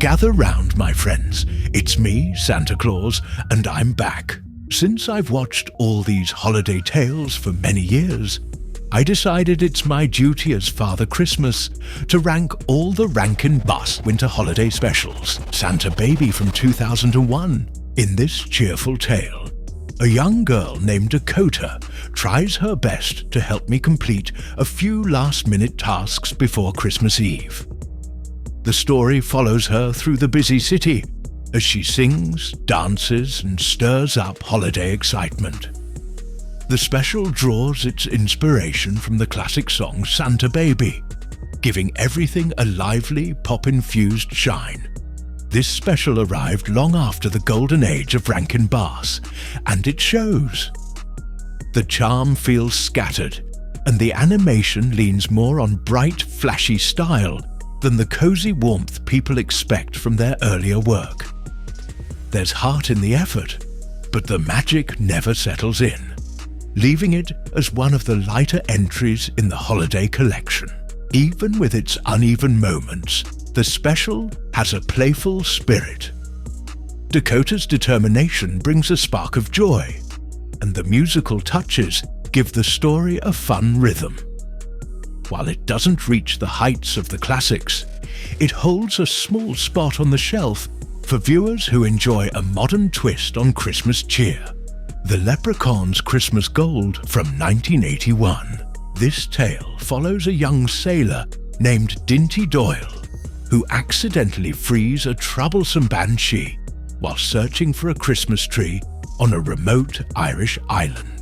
Gather round, my friends. It's me, Santa Claus, and I'm back. Since I've watched all these holiday tales for many years, I decided it's my duty as Father Christmas to rank all the Rankin Bus winter holiday specials, Santa Baby from 2001, in this cheerful tale. A young girl named Dakota tries her best to help me complete a few last-minute tasks before Christmas Eve. The story follows her through the busy city as she sings, dances, and stirs up holiday excitement. The special draws its inspiration from the classic song Santa Baby, giving everything a lively, pop-infused shine. This special arrived long after the golden age of Rankin Bass, and it shows. The charm feels scattered, and the animation leans more on bright, flashy style than the cozy warmth people expect from their earlier work. There's heart in the effort, but the magic never settles in, leaving it as one of the lighter entries in the holiday collection. Even with its uneven moments, the special has a playful spirit. Dakota's determination brings a spark of joy, and the musical touches give the story a fun rhythm. While it doesn't reach the heights of the classics, it holds a small spot on the shelf for viewers who enjoy a modern twist on Christmas cheer. The Leprechaun's Christmas Gold from 1981. This tale follows a young sailor named Dinty Doyle, who accidentally frees a troublesome banshee while searching for a Christmas tree on a remote Irish island.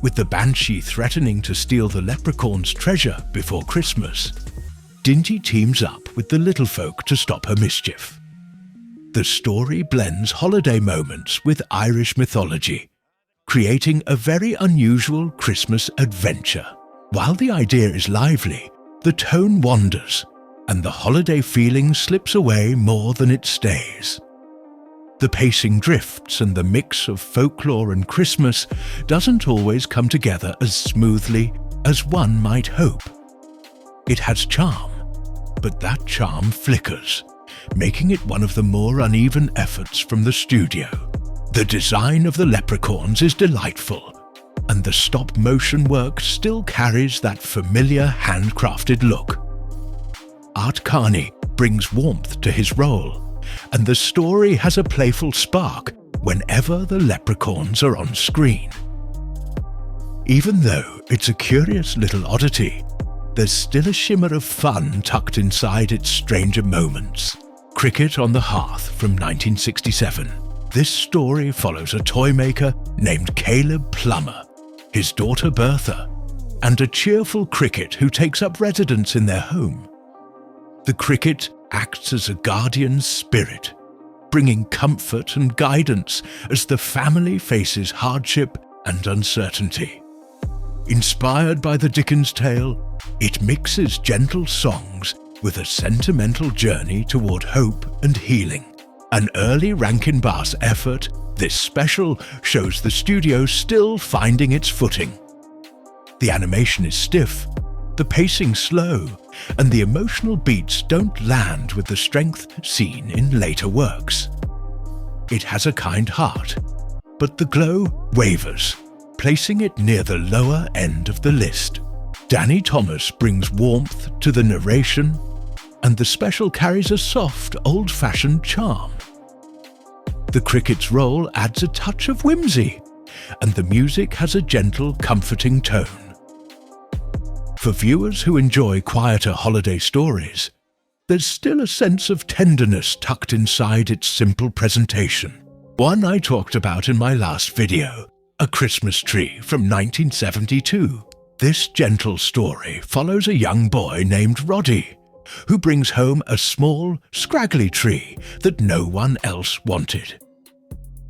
With the banshee threatening to steal the leprechaun's treasure before Christmas, Dinty teams up with the little folk to stop her mischief. The story blends holiday moments with Irish mythology, creating a very unusual Christmas adventure. While the idea is lively, the tone wanders, and the holiday feeling slips away more than it stays. The pacing drifts, and the mix of folklore and Christmas doesn't always come together as smoothly as one might hope. It has charm, but that charm flickers, making it one of the more uneven efforts from the studio. The design of the leprechauns is delightful, and the stop-motion work still carries that familiar handcrafted look. Art Carney brings warmth to his role, and the story has a playful spark whenever the leprechauns are on screen. Even though it's a curious little oddity, there's still a shimmer of fun tucked inside its stranger moments. Cricket on the Hearth from 1967. This story follows a toy maker named Caleb Plummer, his daughter Bertha, and a cheerful cricket who takes up residence in their home. The cricket acts as a guardian spirit, bringing comfort and guidance as the family faces hardship and uncertainty. Inspired by the Dickens tale, it mixes gentle songs with a sentimental journey toward hope and healing. An early Rankin Bass effort, this special shows the studio still finding its footing. The animation is stiff, the pacing slow, and the emotional beats don't land with the strength seen in later works. It has a kind heart, but the glow wavers, placing it near the lower end of the list. Danny Thomas brings warmth to the narration, and the special carries a soft, old-fashioned charm. The cricket's role adds a touch of whimsy, and the music has a gentle, comforting tone. For viewers who enjoy quieter holiday stories, there's still a sense of tenderness tucked inside its simple presentation. One I talked about in my last video, A Christmas Tree from 1972. This gentle story follows a young boy named Roddy, who brings home a small, scraggly tree that no one else wanted.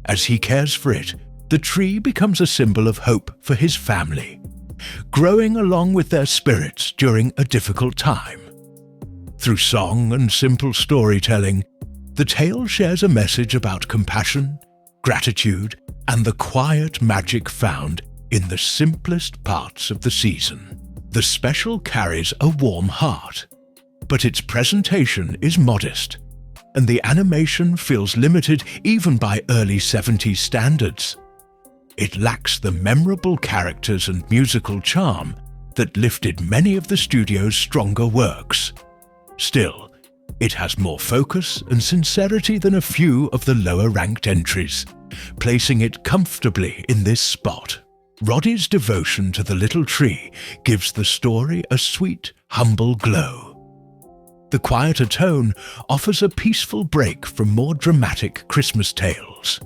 As he cares for it, the tree becomes a symbol of hope for his family, growing along with their spirits during a difficult time. Through song and simple storytelling, the tale shares a message about compassion, gratitude, and the quiet magic found in the simplest parts of the season. The special carries a warm heart, but its presentation is modest, and the animation feels limited even by early 70s standards. It lacks the memorable characters and musical charm that lifted many of the studio's stronger works. Still, it has more focus and sincerity than a few of the lower-ranked entries, placing it comfortably in this spot. Roddy's devotion to the little tree gives the story a sweet, humble glow. The quieter tone offers a peaceful break from more dramatic Christmas tales.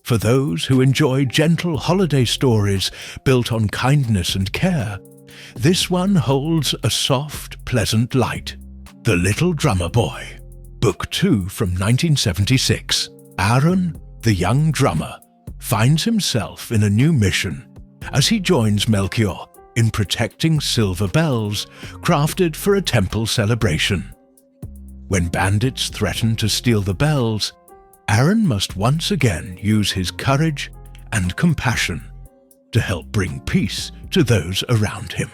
For those who enjoy gentle holiday stories built on kindness and care, this one holds a soft, pleasant light. The Little Drummer Boy, Book 2 from 1976. Aaron, the young drummer, finds himself in a new mission as he joins Melchior in protecting silver bells crafted for a temple celebration. When bandits threaten to steal the bells, Aaron must once again use his courage and compassion to help bring peace to those around him.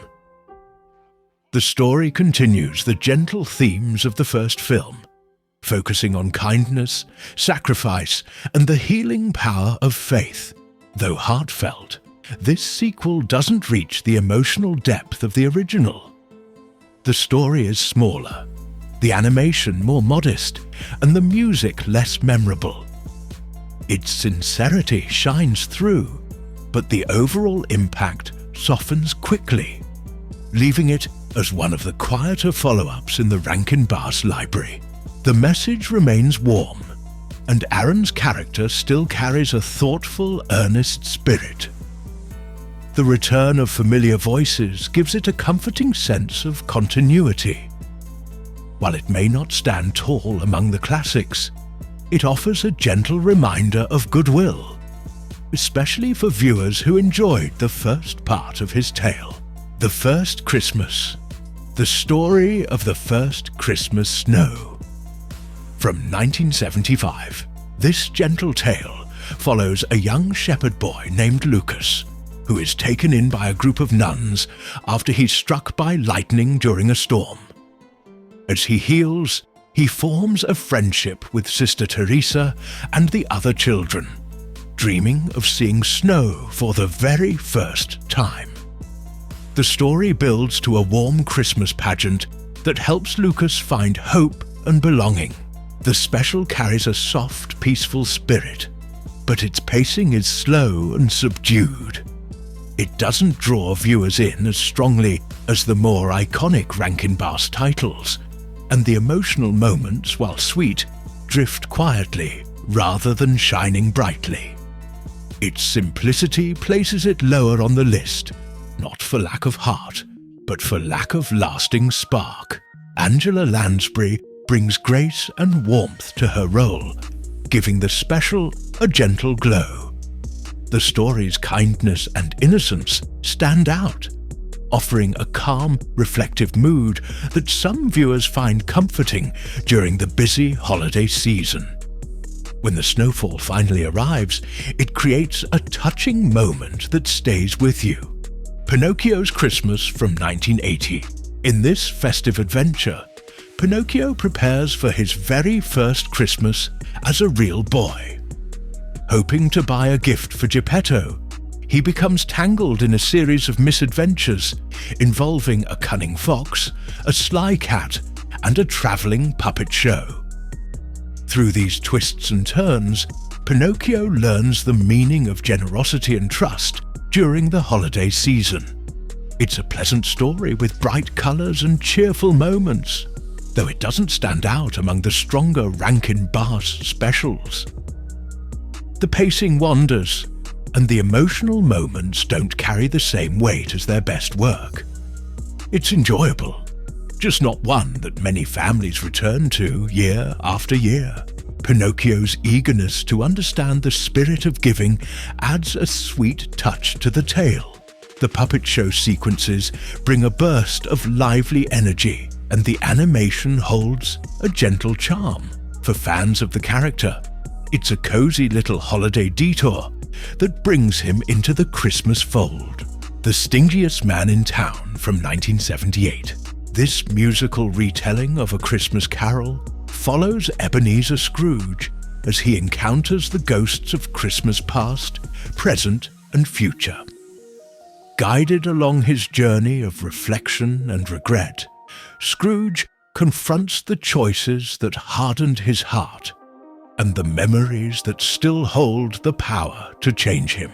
The story continues the gentle themes of the first film, focusing on kindness, sacrifice, and the healing power of faith. Though heartfelt, this sequel doesn't reach the emotional depth of the original. The story is smaller, the animation more modest, and the music less memorable. Its sincerity shines through, but the overall impact softens quickly, leaving it as one of the quieter follow-ups in the Rankin Bass library. The message remains warm, and Aaron's character still carries a thoughtful, earnest spirit. The return of familiar voices gives it a comforting sense of continuity. While it may not stand tall among the classics, it offers a gentle reminder of goodwill, especially for viewers who enjoyed the first part of his tale. The First Christmas, the story of the first Christmas snow. From 1975, this gentle tale follows a young shepherd boy named Lucas, who is taken in by a group of nuns after he's struck by lightning during a storm. As he heals, he forms a friendship with Sister Teresa and the other children, dreaming of seeing snow for the very first time. The story builds to a warm Christmas pageant that helps Lucas find hope and belonging. The special carries a soft, peaceful spirit, but its pacing is slow and subdued. It doesn't draw viewers in as strongly as the more iconic Rankin Bass titles, and the emotional moments, while sweet, drift quietly rather than shining brightly. Its simplicity places it lower on the list, not for lack of heart, but for lack of lasting spark. Angela Lansbury brings grace and warmth to her role, giving the special a gentle glow. The story's kindness and innocence stand out, offering a calm, reflective mood that some viewers find comforting during the busy holiday season. When the snowfall finally arrives, it creates a touching moment that stays with you. Pinocchio's Christmas from 1980. In this festive adventure, Pinocchio prepares for his very first Christmas as a real boy. Hoping to buy a gift for Geppetto, he becomes tangled in a series of misadventures involving a cunning fox, a sly cat, and a traveling puppet show. Through these twists and turns, Pinocchio learns the meaning of generosity and trust during the holiday season. It's a pleasant story with bright colours and cheerful moments, though it doesn't stand out among the stronger Rankin Bass specials. The pacing wanders, and the emotional moments don't carry the same weight as their best work. It's enjoyable, just not one that many families return to year after year. Pinocchio's eagerness to understand the spirit of giving adds a sweet touch to the tale. The puppet show sequences bring a burst of lively energy, and the animation holds a gentle charm. For fans of the character, it's a cozy little holiday detour that brings him into the Christmas fold. The Stingiest Man in Town from 1978. This musical retelling of A Christmas Carol follows Ebenezer Scrooge as he encounters the ghosts of Christmas past, present, and future. Guided along his journey of reflection and regret, Scrooge confronts the choices that hardened his heart and the memories that still hold the power to change him.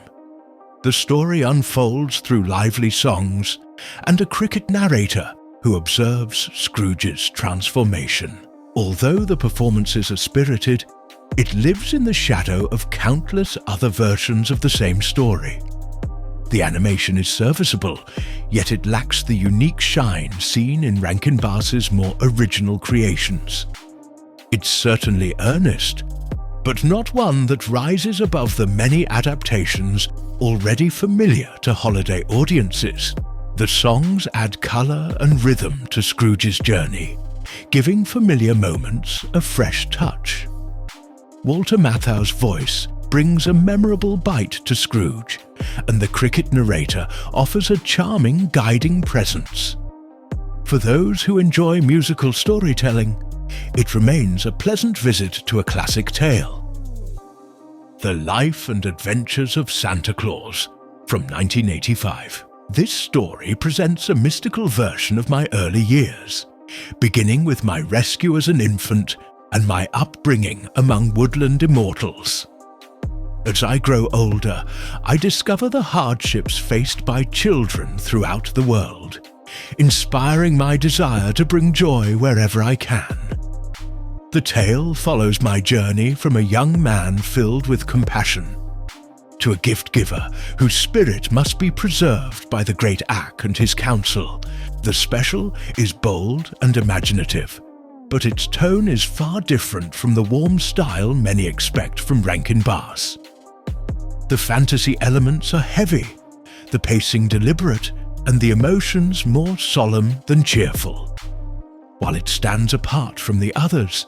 The story unfolds through lively songs and a cricket narrator who observes Scrooge's transformation. Although the performances are spirited, it lives in the shadow of countless other versions of the same story. The animation is serviceable, yet it lacks the unique shine seen in Rankin Bass's more original creations. It's certainly earnest, but not one that rises above the many adaptations already familiar to holiday audiences. The songs add colour and rhythm to Scrooge's journey, giving familiar moments a fresh touch. Walter Matthau's voice brings a memorable bite to Scrooge, and the cricket narrator offers a charming guiding presence. For those who enjoy musical storytelling, it remains a pleasant visit to a classic tale. The Life and Adventures of Santa Claus from 1985. This story presents a mystical version of my early years, beginning with my rescue as an infant and my upbringing among woodland immortals. As I grow older, I discover the hardships faced by children throughout the world, inspiring my desire to bring joy wherever I can. The tale follows my journey from a young man filled with compassion to a gift-giver whose spirit must be preserved by the great Ak and his council. The special is bold and imaginative, but its tone is far different from the warm style many expect from Rankin Bass. The fantasy elements are heavy, the pacing deliberate, and the emotions more solemn than cheerful. While it stands apart from the others,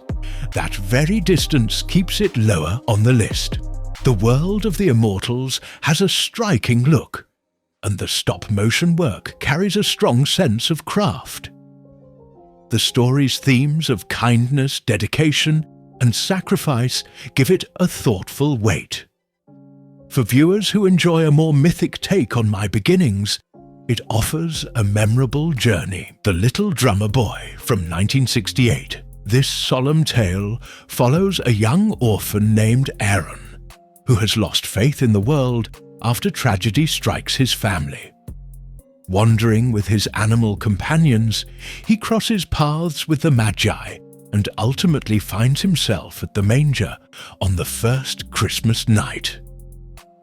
that very distance keeps it lower on the list. The world of the immortals has a striking look, and the stop-motion work carries a strong sense of craft. The story's themes of kindness, dedication, and sacrifice give it a thoughtful weight. For viewers who enjoy a more mythic take on my beginnings, it offers a memorable journey. The Little Drummer Boy from 1968. This solemn tale follows a young orphan named Aaron, who has lost faith in the world after tragedy strikes his family. Wandering with his animal companions, he crosses paths with the Magi and ultimately finds himself at the manger on the first Christmas night.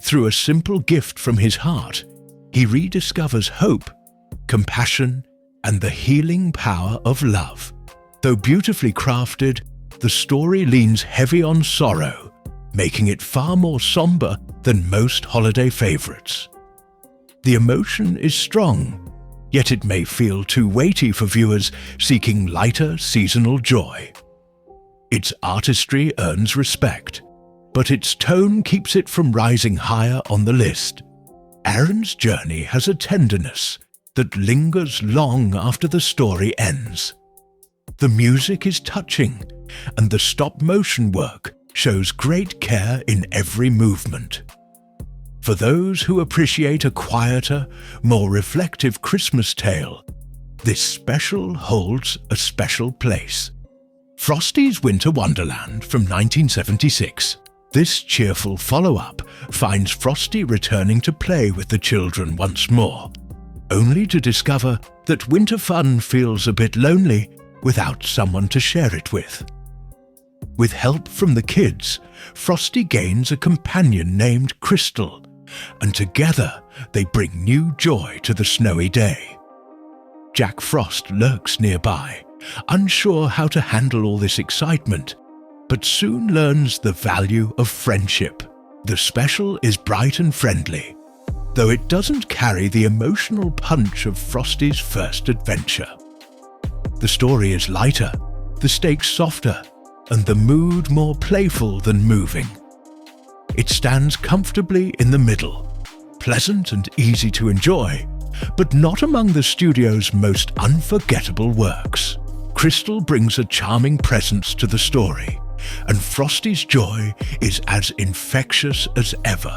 Through a simple gift from his heart, he rediscovers hope, compassion, and the healing power of love. Though beautifully crafted, the story leans heavy on sorrow, making it far more somber than most holiday favorites. The emotion is strong, yet it may feel too weighty for viewers seeking lighter seasonal joy. Its artistry earns respect, but its tone keeps it from rising higher on the list. Aaron's journey has a tenderness that lingers long after the story ends. The music is touching, and the stop-motion work shows great care in every movement. For those who appreciate a quieter, more reflective Christmas tale, this special holds a special place. Frosty's Winter Wonderland from 1976. This cheerful follow-up finds Frosty returning to play with the children once more, only to discover that winter fun feels a bit lonely without someone to share it with. With help from the kids, Frosty gains a companion named Crystal, and together they bring new joy to the snowy day. Jack Frost lurks nearby, unsure how to handle all this excitement, but soon learns the value of friendship. The special is bright and friendly, though it doesn't carry the emotional punch of Frosty's first adventure. The story is lighter, the stakes softer, and the mood more playful than moving. It stands comfortably in the middle, pleasant and easy to enjoy, but not among the studio's most unforgettable works. Crystal brings a charming presence to the story, and Frosty's joy is as infectious as ever.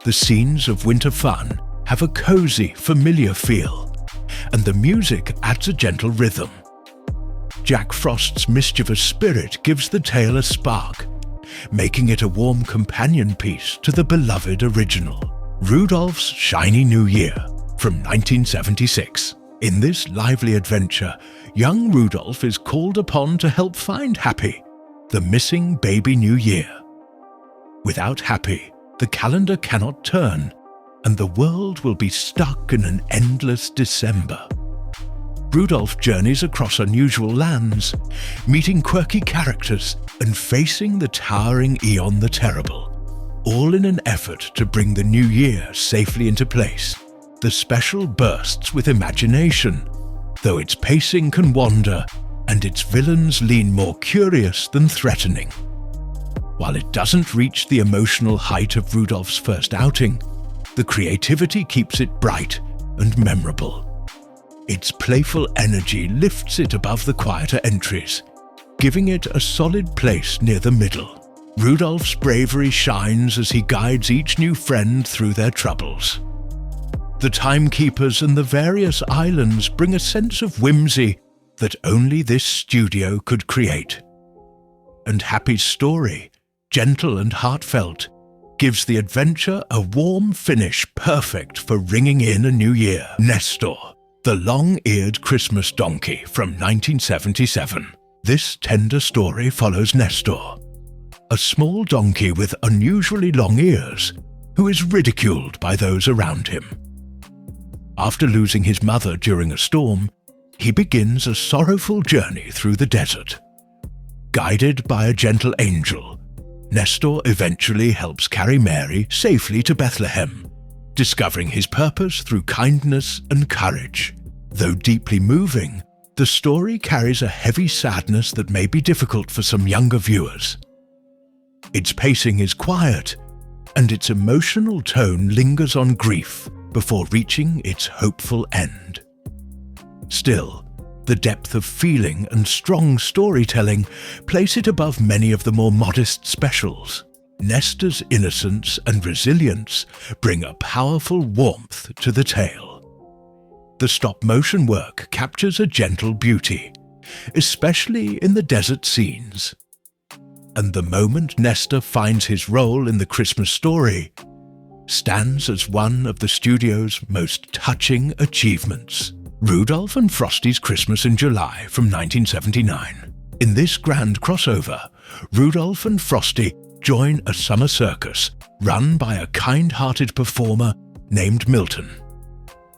The scenes of winter fun have a cozy, familiar feel, and the music adds a gentle rhythm. Jack Frost's mischievous spirit gives the tale a spark, making it a warm companion piece to the beloved original, Rudolph's Shiny New Year from 1976. In this lively adventure, young Rudolph is called upon to help find Happy, the missing baby New Year. Without Happy, the calendar cannot turn, and the world will be stuck in an endless December. Rudolph journeys across unusual lands, meeting quirky characters and facing the towering Eon the Terrible, all in an effort to bring the new year safely into place. The special bursts with imagination, though its pacing can wander and its villains lean more curious than threatening. While it doesn't reach the emotional height of Rudolph's first outing, the creativity keeps it bright and memorable. Its playful energy lifts it above the quieter entries, giving it a solid place near the middle. Rudolph's bravery shines as he guides each new friend through their troubles. The timekeepers and the various islands bring a sense of whimsy that only this studio could create. And Happy's story, gentle and heartfelt, gives the adventure a warm finish perfect for ringing in a new year. Nestor, the long-eared Christmas donkey from 1977. This tender story follows Nestor, a small donkey with unusually long ears, who is ridiculed by those around him. After losing his mother during a storm, he begins a sorrowful journey through the desert. Guided by a gentle angel, Nestor eventually helps carry Mary safely to Bethlehem, discovering his purpose through kindness and courage. Though deeply moving, the story carries a heavy sadness that may be difficult for some younger viewers. Its pacing is quiet, and its emotional tone lingers on grief before reaching its hopeful end. Still, the depth of feeling and strong storytelling place it above many of the more modest specials. Nestor's innocence and resilience bring a powerful warmth to the tale. The stop-motion work captures a gentle beauty, especially in the desert scenes. And the moment Nestor finds his role in the Christmas story stands as one of the studio's most touching achievements. Rudolph and Frosty's Christmas in July from 1979. In this grand crossover, Rudolph and Frosty join a summer circus run by a kind-hearted performer named Milton.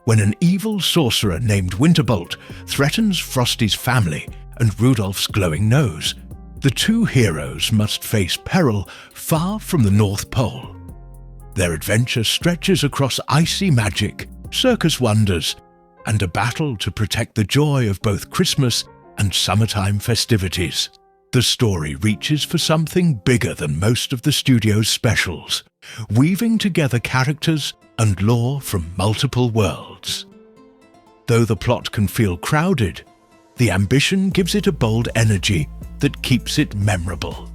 When an evil sorcerer named Winterbolt threatens Frosty's family and Rudolph's glowing nose, the two heroes must face peril far from the North Pole. Their adventure stretches across icy magic, circus wonders, and a battle to protect the joy of both Christmas and summertime festivities. The story reaches for something bigger than most of the studio's specials, weaving together characters and lore from multiple worlds. Though the plot can feel crowded, the ambition gives it a bold energy that keeps it memorable.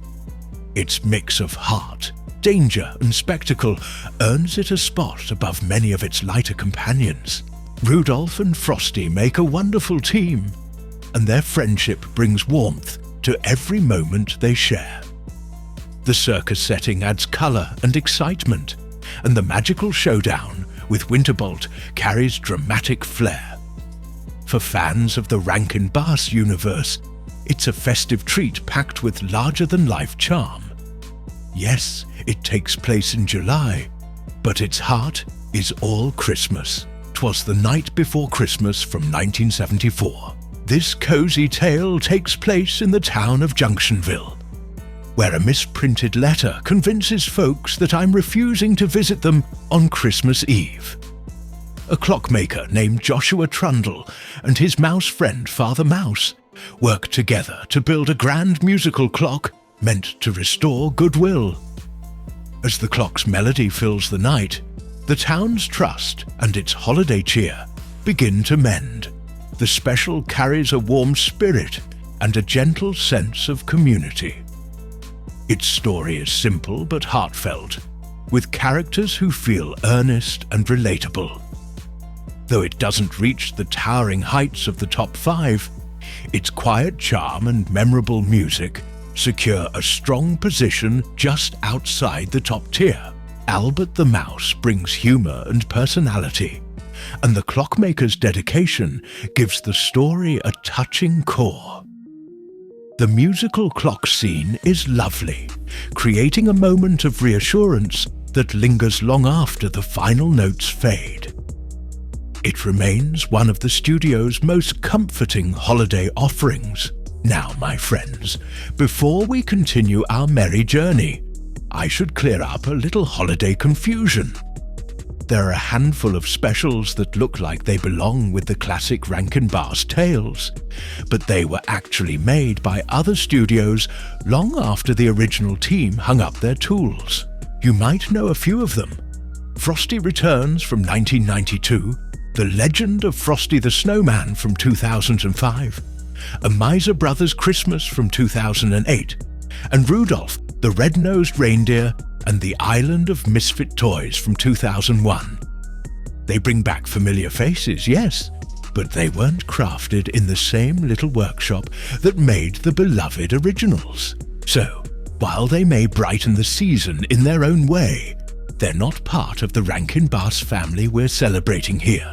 Its mix of heart, danger, and spectacle earns it a spot above many of its lighter companions. Rudolph and Frosty make a wonderful team, and their friendship brings warmth to every moment they share. The circus setting adds colour and excitement, and the magical showdown with Winterbolt carries dramatic flair. For fans of the Rankin Bass universe, it's a festive treat packed with larger-than-life charm. Yes, it takes place in July, but its heart is all Christmas. 'Twas the Night Before Christmas from 1974. This cozy tale takes place in the town of Junctionville, where a misprinted letter convinces folks that I'm refusing to visit them on Christmas Eve. A clockmaker named Joshua Trundle and his mouse friend Father Mouse work together to build a grand musical clock meant to restore goodwill. As the clock's melody fills the night, the town's trust and its holiday cheer begin to mend. The special carries a warm spirit and a gentle sense of community. Its story is simple but heartfelt, with characters who feel earnest and relatable. Though it doesn't reach the towering heights of the top 5, its quiet charm and memorable music secure a strong position just outside the top tier. Albert the Mouse brings humor and personality, and the clockmaker's dedication gives the story a touching core. The musical clock scene is lovely, creating a moment of reassurance that lingers long after the final notes fade. It remains one of the studio's most comforting holiday offerings. Now, my friends, before we continue our merry journey, I should clear up a little holiday confusion. There are a handful of specials that look like they belong with the classic Rankin tales, but they were actually made by other studios long after the original team hung up their tools. You might know a few of them. Frosty Returns from 1992, The Legend of Frosty the Snowman from 2005, A Miser Brothers Christmas from 2008, and Rudolph the Red-Nosed Reindeer and the Island of Misfit Toys from 2001. They bring back familiar faces, yes, but they weren't crafted in the same little workshop that made the beloved originals. So, while they may brighten the season in their own way, they're not part of the Rankin Bass family we're celebrating here.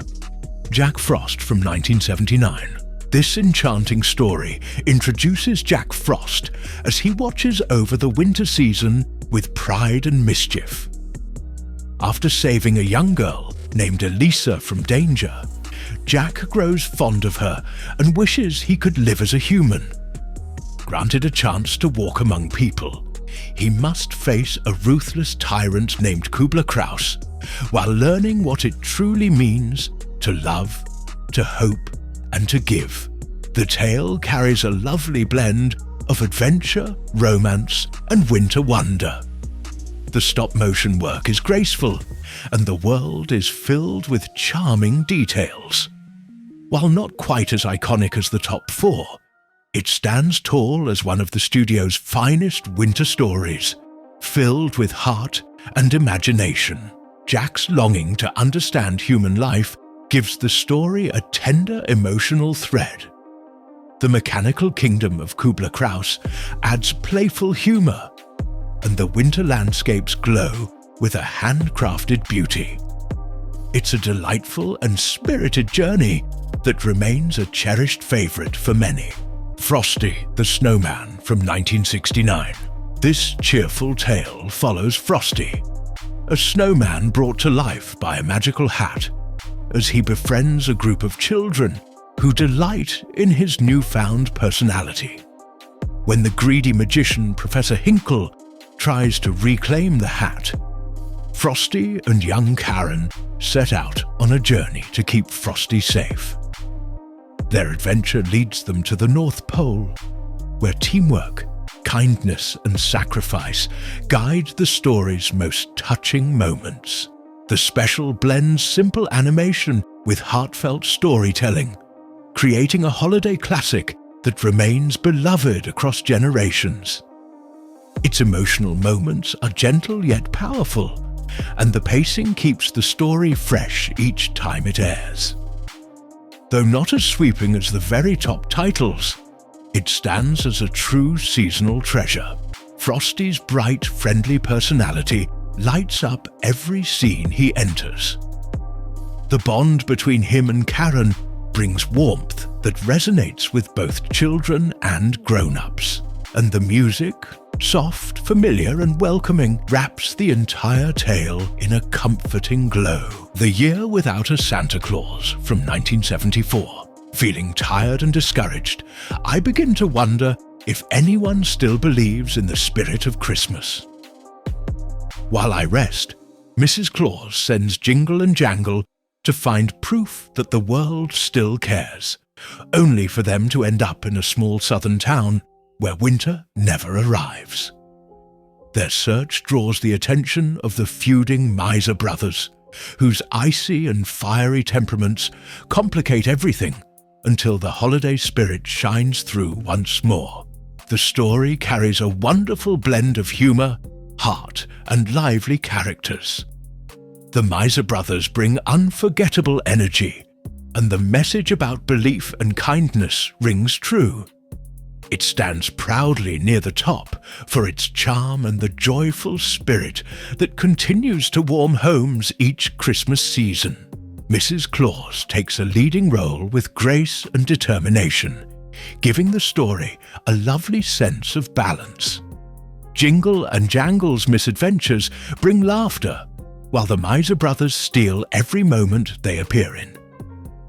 Jack Frost from 1979. This enchanting story introduces Jack Frost as he watches over the winter season with pride and mischief. After saving a young girl named Elisa from danger, Jack grows fond of her and wishes he could live as a human. Granted a chance to walk among people, he must face a ruthless tyrant named Kubla Kraus while learning what it truly means to love, to hope, and to give. The tale carries a lovely blend of adventure, romance, and winter wonder. The stop-motion work is graceful, and the world is filled with charming details. While not quite as iconic as the top 4, it stands tall as one of the studio's finest winter stories, filled with heart and imagination. Jack's longing to understand human life gives the story a tender emotional thread. The mechanical kingdom of Kubla Kraus adds playful humor, and the winter landscapes glow with a handcrafted beauty. It's a delightful and spirited journey that remains a cherished favorite for many. Frosty the Snowman from 1969. This cheerful tale follows Frosty, a snowman brought to life by a magical hat, as he befriends a group of children who delight in his newfound personality. When the greedy magician Professor Hinkle tries to reclaim the hat, Frosty and young Karen set out on a journey to keep Frosty safe. Their adventure leads them to the North Pole, where teamwork, kindness, and sacrifice guide the story's most touching moments. The special blends simple animation with heartfelt storytelling, creating a holiday classic that remains beloved across generations. Its emotional moments are gentle yet powerful, and the pacing keeps the story fresh each time it airs. Though not as sweeping as the very top titles, it stands as a true seasonal treasure. Frosty's bright, friendly personality lights up every scene he enters. The bond between him and Karen brings warmth that resonates with both children and grown-ups. And the music, soft, familiar, and welcoming, wraps the entire tale in a comforting glow. The Year Without a Santa Claus from 1974. Feeling tired and discouraged, I begin to wonder if anyone still believes in the spirit of Christmas. While I rest, Mrs. Claus sends Jingle and Jangle to find proof that the world still cares, only for them to end up in a small southern town where winter never arrives. Their search draws the attention of the feuding Miser brothers, whose icy and fiery temperaments complicate everything until the holiday spirit shines through once more. The story carries a wonderful blend of humour, heart, and lively characters. The Miser Brothers bring unforgettable energy, and the message about belief and kindness rings true. It stands proudly near the top for its charm and the joyful spirit that continues to warm homes each Christmas season. Mrs. Claus takes a leading role with grace and determination, giving the story a lovely sense of balance. Jingle and Jangle's misadventures bring laughter, while the Miser Brothers steal every moment they appear in.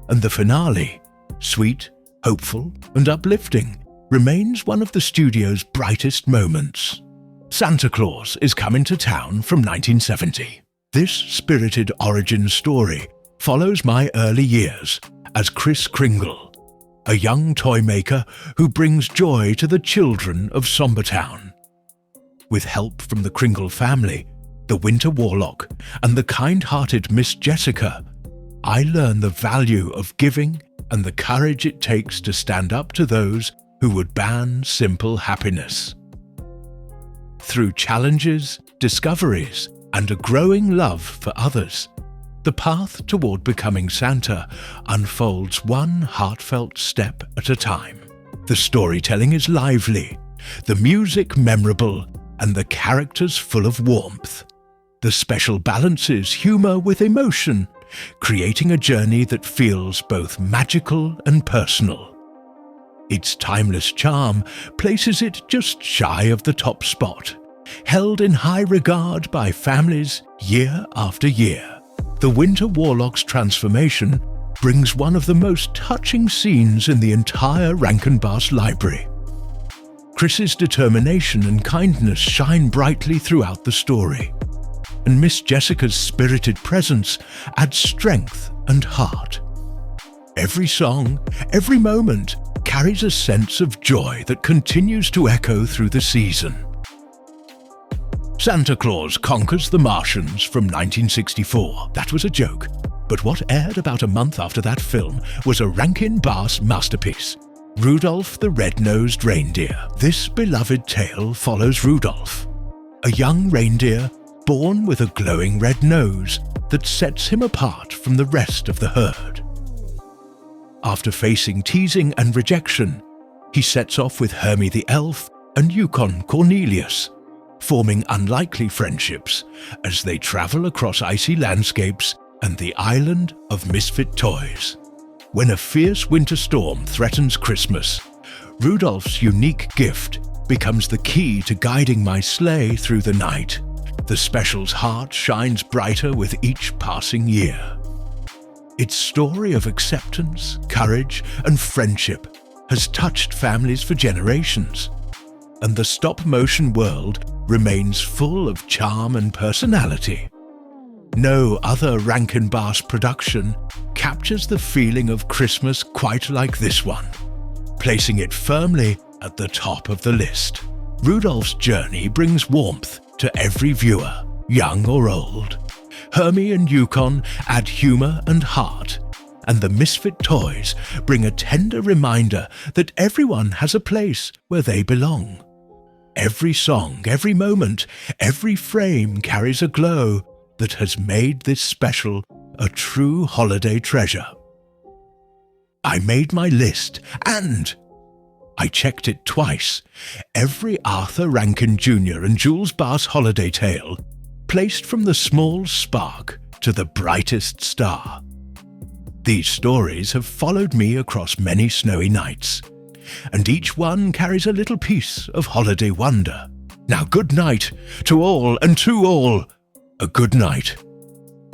And the finale, sweet, hopeful, and uplifting, remains one of the studio's brightest moments. Santa Claus is Coming to Town from 1970. This spirited origin story follows my early years as Kris Kringle, a young toy maker who brings joy to the children of Sombertown. With help from the Kringle family, the Winter Warlock, and the kind-hearted Miss Jessica, I learn the value of giving and the courage it takes to stand up to those who would ban simple happiness. Through challenges, discoveries, and a growing love for others, the path toward becoming Santa unfolds one heartfelt step at a time. The storytelling is lively, the music memorable, and the characters full of warmth. The special balances humor with emotion, creating a journey that feels both magical and personal. Its timeless charm places it just shy of the top spot, held in high regard by families year after year. The Winter Warlock's transformation brings one of the most touching scenes in the entire Rankin library. Chris's determination and kindness shine brightly throughout the story, and Miss Jessica's spirited presence adds strength and heart. Every song, every moment, carries a sense of joy that continues to echo through the season. Santa Claus Conquers the Martians from 1964. That was a joke, but what aired about a month after that film was a Rankin masterpiece, Rudolph the Red-Nosed Reindeer. This beloved tale follows Rudolph, a young reindeer born with a glowing red nose that sets him apart from the rest of the herd. After facing teasing and rejection, he sets off with Hermie the elf and Yukon Cornelius, forming unlikely friendships as they travel across icy landscapes and the island of misfit toys. When a fierce winter storm threatens Christmas, Rudolph's unique gift becomes the key to guiding my sleigh through the night. The special's heart shines brighter with each passing year. Its story of acceptance, courage, and friendship has touched families for generations, and the stop-motion world remains full of charm and personality. No other Rankin Bass production captures the feeling of Christmas quite like this one, placing it firmly at the top of the list. Rudolph's journey brings warmth to every viewer, young or old. Hermie and Yukon add humor and heart, and the misfit toys bring a tender reminder that everyone has a place where they belong. Every song, every moment, every frame carries a glow that has made this special a true holiday treasure. I made my list, and I checked it twice. Every Arthur Rankin Jr. and Jules Bass holiday tale, placed from the small spark to the brightest star. These stories have followed me across many snowy nights, and each one carries a little piece of holiday wonder. Now good night to all, and to all, a good night.